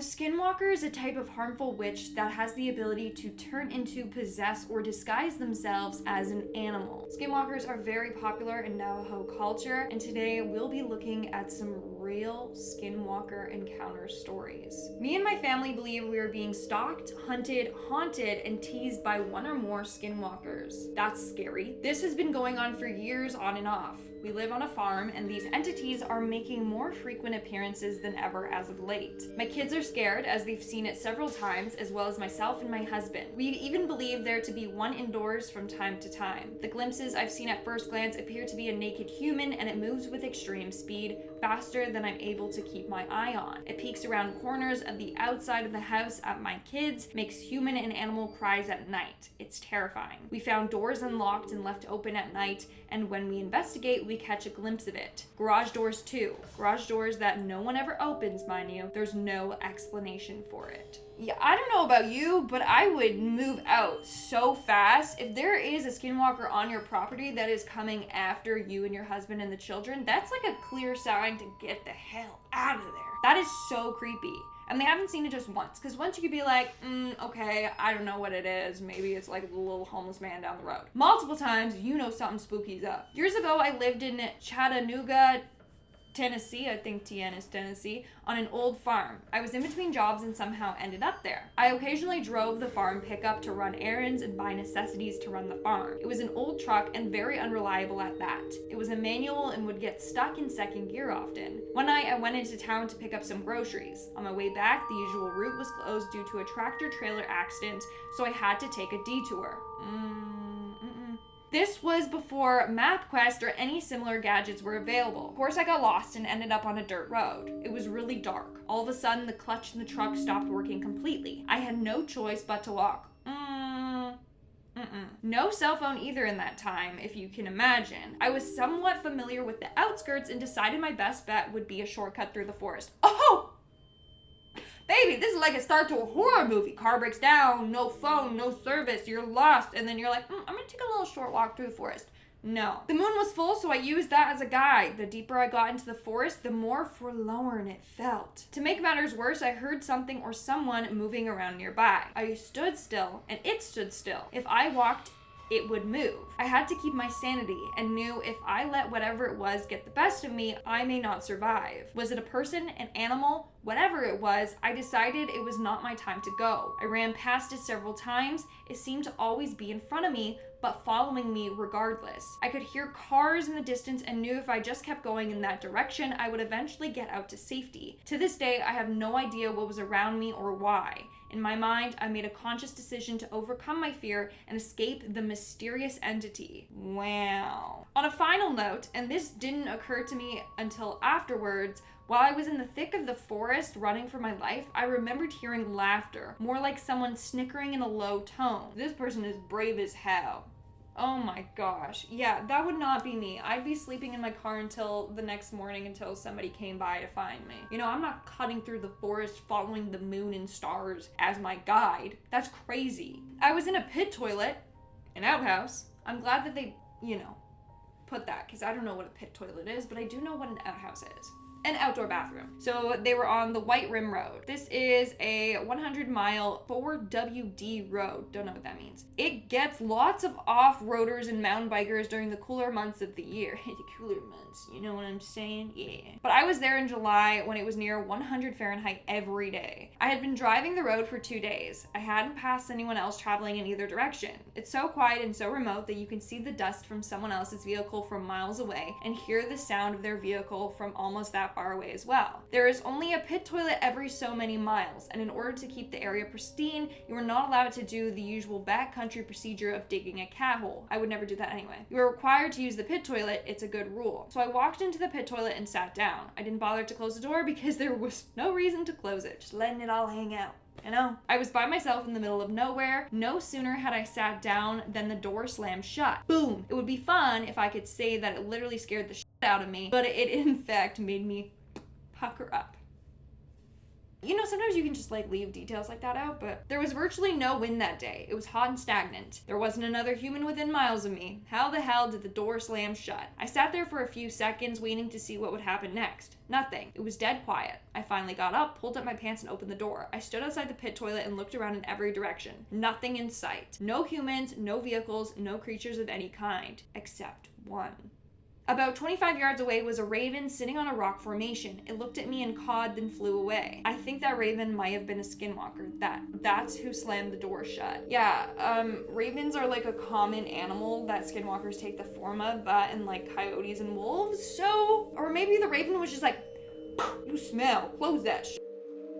A skinwalker is a type of harmful witch that has the ability to turn into, possess, or disguise themselves as an animal. Skinwalkers are very popular in Navajo culture, and today we'll be looking at some real skinwalker encounter stories. Me and my family believe we are being stalked, hunted, haunted, and teased by one or more skinwalkers. That's scary. This has been going on for years on and off. We live on a farm, and these entities are making more frequent appearances than ever as of late. My kids are scared as they've seen it several times, as well as myself and my husband. We even believe there to be one indoors from time to time. The glimpses I've seen at first glance appear to be a naked human, and it moves with extreme speed, faster than I'm able to keep my eye on. It peeks around corners of the outside of the house at my kids, makes human and animal cries at night. It's terrifying. We found doors unlocked and left open at night, and when we investigate, we catch a glimpse of it. Garage doors too. Garage doors that no one ever opens, mind you. There's no explanation for it. Yeah, I don't know about you, but I would move out so fast. If there is a skinwalker on your property that is coming after you and your husband and the children, that's like a clear sign to get the hell out of there. That is so creepy. And they haven't seen it just once, because once you could be like, okay, I don't know what it is. Maybe it's like the little homeless man down the road. Multiple times, you know something spooky's up. Years ago, I lived in Chattanooga, Tennessee, I think TN is Tennessee, on an old farm. I was in between jobs and somehow ended up there. I occasionally drove the farm pickup to run errands and buy necessities to run the farm. It was an old truck and very unreliable at that. It was a manual and would get stuck in second gear often. One night I went into town to pick up some groceries. On my way back, the usual route was closed due to a tractor trailer accident, so I had to take a detour. This was before MapQuest or any similar gadgets were available. Of course, I got lost and ended up on a dirt road. It was really dark. All of a sudden, the clutch in the truck stopped working completely. I had no choice but to walk. No cell phone either in that time, if you can imagine. I was somewhat familiar with the outskirts and decided my best bet would be a shortcut through the forest. Oh! Baby, this is like a start to a horror movie. Car breaks down, no phone, no service, you're lost, and then you're like, I'm gonna take a little short walk through the forest. No. The moon was full, so I used that as a guide. The deeper I got into the forest, the more forlorn it felt. To make matters worse, I heard something or someone moving around nearby. I stood still, and it stood still. If I walked, it would move. I had to keep my sanity and knew if I let whatever it was get the best of me, I may not survive. Was it a person, an animal? Whatever it was, I decided it was not my time to go. I ran past it several times. It seemed to always be in front of me, but following me regardless. I could hear cars in the distance and knew if I just kept going in that direction, I would eventually get out to safety. To this day, I have no idea what was around me or why. In my mind, I made a conscious decision to overcome my fear and escape the mysterious entity. Wow. On a final note, and this didn't occur to me until afterwards, while I was in the thick of the forest running for my life, I remembered hearing laughter, more like someone snickering in a low tone. This person is brave as hell. Oh my gosh. Yeah, that would not be me. I'd be sleeping in my car until the next morning until somebody came by to find me. You know, I'm not cutting through the forest following the moon and stars as my guide. That's crazy. I was in a pit toilet, an outhouse. I'm glad that they, put that, because I don't know what a pit toilet is, but I do know what an outhouse is. An outdoor bathroom. So they were on the White Rim Road. This is a 100-mile 4WD road. Don't know what that means. It gets lots of off-roaders and mountain bikers during the cooler months of the year. The cooler months, you know what I'm saying? Yeah. But I was there in July when it was near 100 Fahrenheit every day. I had been driving the road for 2 days. I hadn't passed anyone else traveling in either direction. It's so quiet and so remote that you can see the dust from someone else's vehicle from miles away and hear the sound of their vehicle from almost that far away as well. There is only a pit toilet every so many miles, and in order to keep the area pristine, you are not allowed to do the usual backcountry procedure of digging a cat hole. I would never do that anyway. You are required to use the pit toilet. It's a good rule. So I walked into the pit toilet and sat down. I didn't bother to close the door because there was no reason to close it, just letting it all hang out. I was by myself in the middle of nowhere. No sooner had I sat down than the door slammed shut. Boom! It would be fun if I could say that it literally scared the shit out of me, but it in fact made me pucker up. You know, sometimes you can just like leave details like that out, but there was virtually no wind that day. It was hot and stagnant. There wasn't another human within miles of me. How the hell did the door slam shut? I sat there for a few seconds waiting to see what would happen next. Nothing. It was dead quiet. I finally got up, pulled up my pants, and opened the door. I stood outside the pit toilet and looked around in every direction. Nothing in sight. No humans, no vehicles, no creatures of any kind. Except one. About 25 yards away was a raven sitting on a rock formation. It looked at me and cawed, then flew away. I think that raven might have been a skinwalker. That's who slammed the door shut. Yeah, ravens are like a common animal that skinwalkers take the form of, that and like coyotes and wolves. So, or maybe the raven was just like, you smell, close that shit.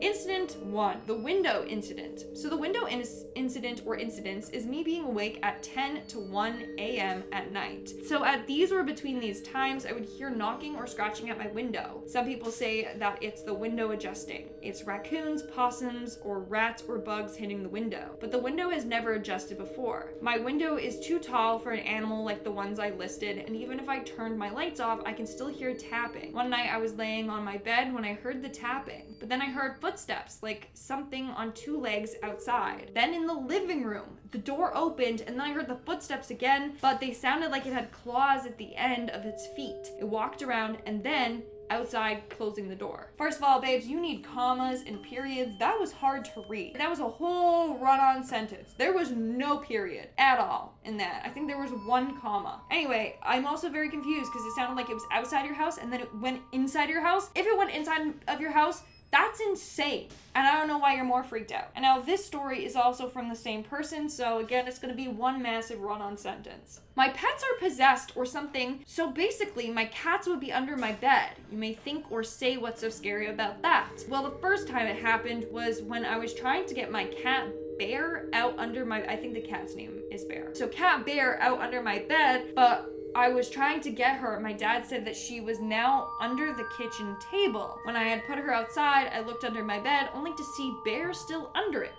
Incident 1, the window incident. So the window incident or incidents is me being awake at 10 to 1 a.m. at night. So at these or between these times, I would hear knocking or scratching at my window. Some people say that it's the window adjusting. It's raccoons, possums, or rats or bugs hitting the window. But the window has never adjusted before. My window is too tall for an animal like the ones I listed, and even if I turned my lights off, I can still hear tapping. One night I was laying on my bed when I heard the tapping, but then I heard footsteps, like something on two legs outside. Then in the living room, the door opened and then I heard the footsteps again, but they sounded like it had claws at the end of its feet. It walked around and then outside, closing the door. First of all, babes, you need commas and periods. That was hard to read. That was a whole run-on sentence. There was no period at all in that. I think there was one comma. Anyway, I'm also very confused because it sounded like it was outside your house and then it went inside your house. If it went inside of your house, that's insane. And I don't know why you're more freaked out. And now this story is also from the same person, so again, it's going to be one massive run-on sentence. My pets are possessed or something, so basically my cats would be under my bed. You may think or say what's so scary about that. Well, the first time it happened was when I was trying to get my cat Bear out under my, I think the cat's name is Bear. So cat Bear out under my bed, but I was trying to get her. My dad said that she was now under the kitchen table. When I had put her outside, I looked under my bed only to see Bear still under it.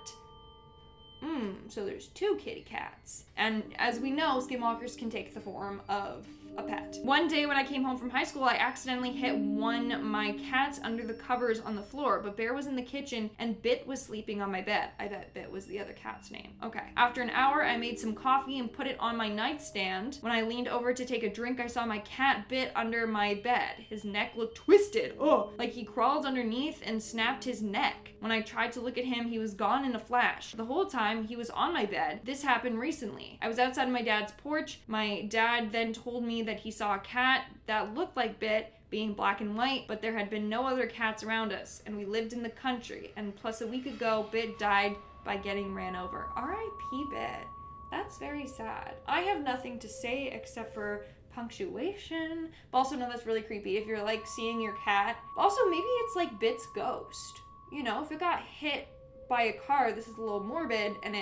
So there's two kitty cats. And as we know, skinwalkers can take the form of a pet. One day when I came home from high school, I accidentally hit one of my cats under the covers on the floor, but Bear was in the kitchen and Bit was sleeping on my bed. I bet Bit was the other cat's name. Okay. After an hour, I made some coffee and put it on my nightstand. When I leaned over to take a drink, I saw my cat Bit under my bed. His neck looked twisted. Like he crawled underneath and snapped his neck. When I tried to look at him, he was gone in a flash. The whole time, he was on my bed. This happened recently. I was outside my dad's porch. My dad then told me that he saw a cat that looked like Bit, being black and white, but there had been no other cats around us, and we lived in the country, and plus a week ago, Bit died by getting ran over. R.I.P. Bit. That's very sad. I have nothing to say except for punctuation, but also no, that's really creepy if you're like seeing your cat. Also, maybe it's like Bit's ghost. You know, if it got hit by a car, this is a little morbid, and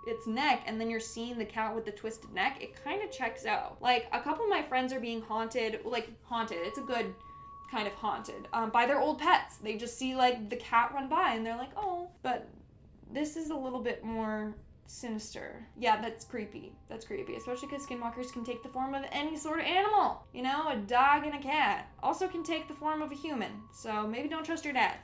its neck, and then you're seeing the cat with the twisted neck, it kind of checks out. Like, a couple of my friends are being haunted, it's a good kind of haunted, by their old pets. They just see, like, the cat run by, and they're like, oh, but this is a little bit more sinister. Yeah, that's creepy. That's creepy, especially because skinwalkers can take the form of any sort of animal. You know, a dog and a cat. Also can take the form of a human, so maybe don't trust your dad.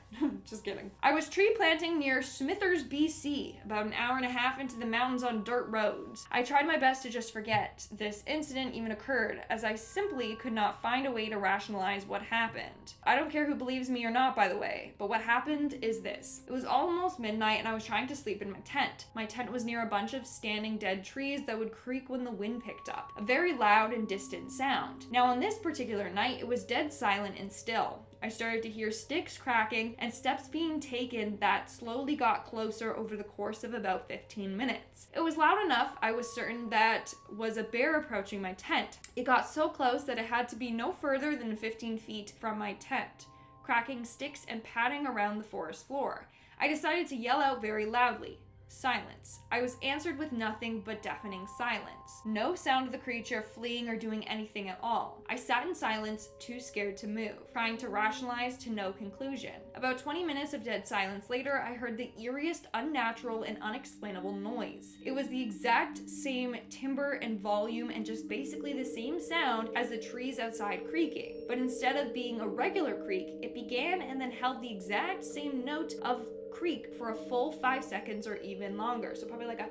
Just kidding. I was tree planting near Smithers, BC, about an hour and a half into the mountains on dirt roads. I tried my best to just forget this incident even occurred, as I simply could not find a way to rationalize what happened. I don't care who believes me or not, by the way, but what happened is this. It was almost midnight and I was trying to sleep in my tent. My tent was near a bunch of standing dead trees that would creak when the wind picked up, a very loud and distant sound. Now on this particular night, it was dead silent and still. I started to hear sticks cracking and steps being taken that slowly got closer over the course of about 15 minutes. It was loud enough I was certain that was a bear approaching my tent. It got so close that it had to be no further than 15 feet from my tent, cracking sticks and padding around the forest floor. I decided to yell out very loudly, Silence. I was answered with nothing but deafening silence. No sound of the creature fleeing or doing anything at all. I sat in silence, too scared to move, trying to rationalize to no conclusion. About 20 minutes of dead silence later, I heard the eeriest, unnatural, and unexplainable noise. It was the exact same timbre and volume and just basically the same sound as the trees outside creaking. But instead of being a regular creak, it began and then held the exact same note of creak for a full 5 seconds or even longer. So probably like a,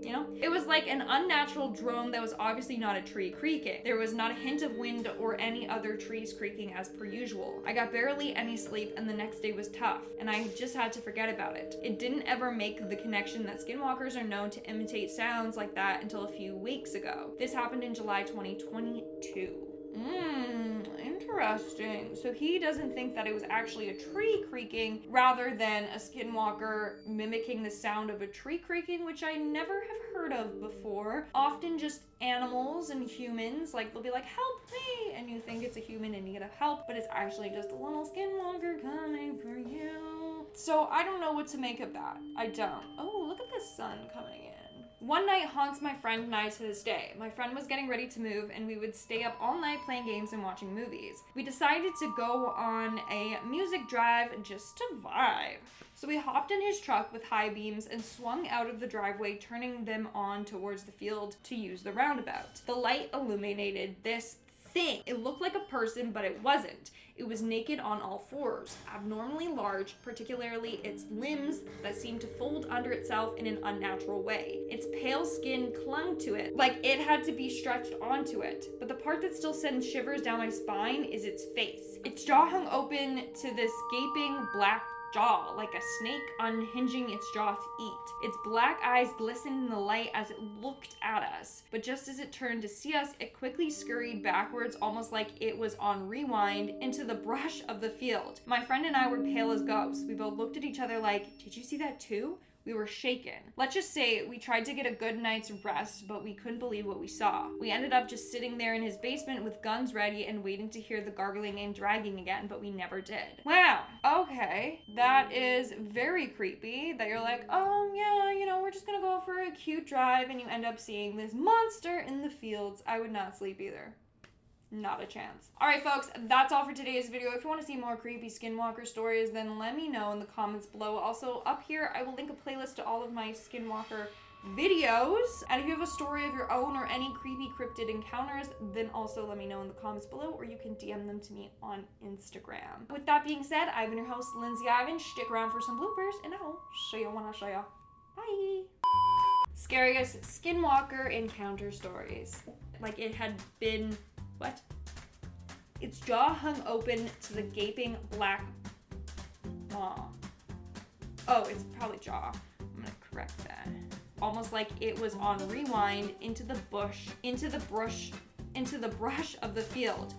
you know? It was like an unnatural drone that was obviously not a tree creaking. There was not a hint of wind or any other trees creaking as per usual. I got barely any sleep and the next day was tough, and I just had to forget about it. It didn't ever make the connection that skinwalkers are known to imitate sounds like that until a few weeks ago. This happened in July 2022. Interesting. So he doesn't think that it was actually a tree creaking rather than a skinwalker mimicking the sound of a tree creaking, which I never have heard of before. Often just animals and humans, like they'll be like, help me, and you think it's a human in need of help, but it's actually just a little skinwalker coming for you. So I don't know what to make of that. I don't. Oh, look at the sun coming in. One night haunts my friend and I to this day. My friend was getting ready to move and we would stay up all night playing games and watching movies. We decided to go on a music drive just to vibe. So we hopped in his truck with high beams and swung out of the driveway, turning them on towards the field to use the roundabout. The light illuminated this thing. It looked like a person, but it wasn't. It was naked on all fours, abnormally large, particularly its limbs that seemed to fold under itself in an unnatural way. Its pale skin clung to it, like it had to be stretched onto it. But the part that still sends shivers down my spine is its face. Its jaw hung open to this gaping black jaw, like a snake unhinging its jaw to eat. Its black eyes glistened in the light as it looked at us, but just as it turned to see us, it quickly scurried backwards, almost like it was on rewind, into the brush of the field. My friend and I were pale as ghosts. We both looked at each other like, did you see that too? We were shaken. Let's just say we tried to get a good night's rest, but we couldn't believe what we saw. We ended up just sitting there in his basement with guns ready and waiting to hear the gargling and dragging again, but we never did. Wow. Okay. That is very creepy that you're like, oh yeah, you know, we're just gonna go for a cute drive and you end up seeing this monster in the fields. I would not sleep either. Not a chance. Alright folks, that's all for today's video. If you want to see more creepy skinwalker stories, then let me know in the comments below. Also, up here, I will link a playlist to all of my skinwalker videos. And if you have a story of your own or any creepy cryptid encounters, then also let me know in the comments below, or you can DM them to me on Instagram. With that being said, I've been your host, Lindsay Ivan. Stick around for some bloopers, and I'll show you when I show you. Bye! Scariest skinwalker encounter stories. Like it had been... What? Its jaw hung open to the gaping black maw. Oh, it's probably jaw. I'm gonna correct that. Almost like it was on rewind into the brush of the field.